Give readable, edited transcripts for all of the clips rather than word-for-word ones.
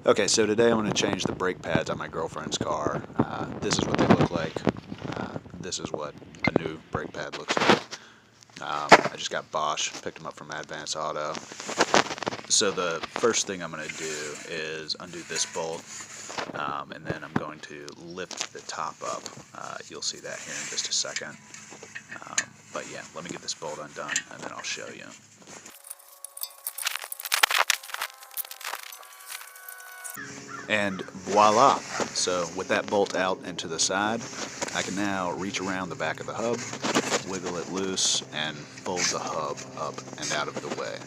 Okay, so today I'm going to change the brake pads on my girlfriend's car. This is what they look like. This is what a new brake pad looks like. I just got Bosch, picked them up from Advance Auto. So the first thing I'm going to do is undo this bolt, and then I'm going to lift the top up. You'll see that here in just a second. But yeah, let me get this bolt undone and then I'll show you. And voila! So with that bolt out and to the side, I can now reach around the back of the hub, wiggle it loose, and fold the hub up and out of the way.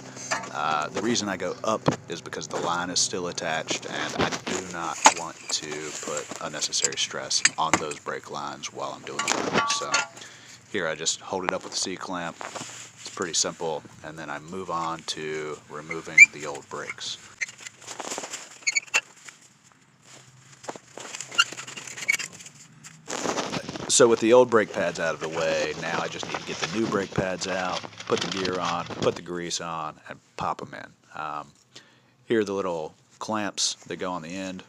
The reason I go up is because the line is still attached, and I do not want to put unnecessary stress on those brake lines while I'm doing the work. So here I just hold it up with the C-clamp. It's pretty simple, and then I move on to removing the old brakes. So with the old brake pads out of the way, now I just need to get the new brake pads out, put the gear on, put the grease on, and pop them in. Here are the little clamps that go on the end.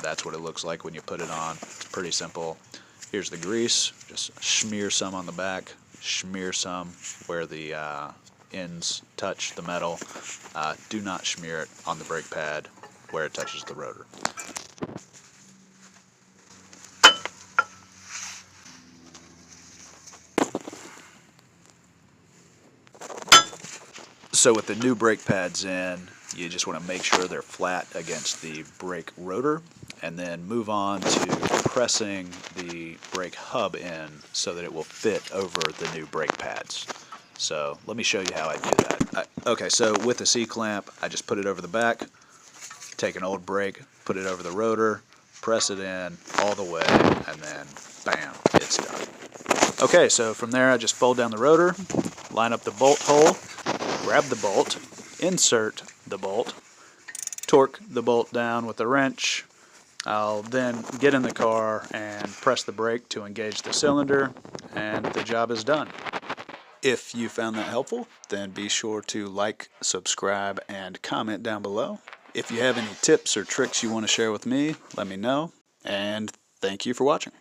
That's what it looks like when you put it on. It's pretty simple. Here's the grease. Just smear some on the back, smear some where the ends touch the metal. Do not smear it on the brake pad where it touches the rotor. So with the new brake pads in, you just want to make sure they're flat against the brake rotor, and then move on to pressing the brake hub in so that it will fit over the new brake pads. So let me show you how I do that. Okay, so with the C-clamp, I just put it over the back, take an old brake, put it over the rotor, press it in all the way, and then bam, it's done. Okay, so from there I just fold down the rotor, line up the bolt hole, grab the bolt, insert the bolt, torque the bolt down with a wrench. I'll then get in the car and press the brake to engage the cylinder, and the job is done. If you found that helpful, then be sure to like, subscribe, and comment down below. If you have any tips or tricks you want to share with me, let me know, and thank you for watching.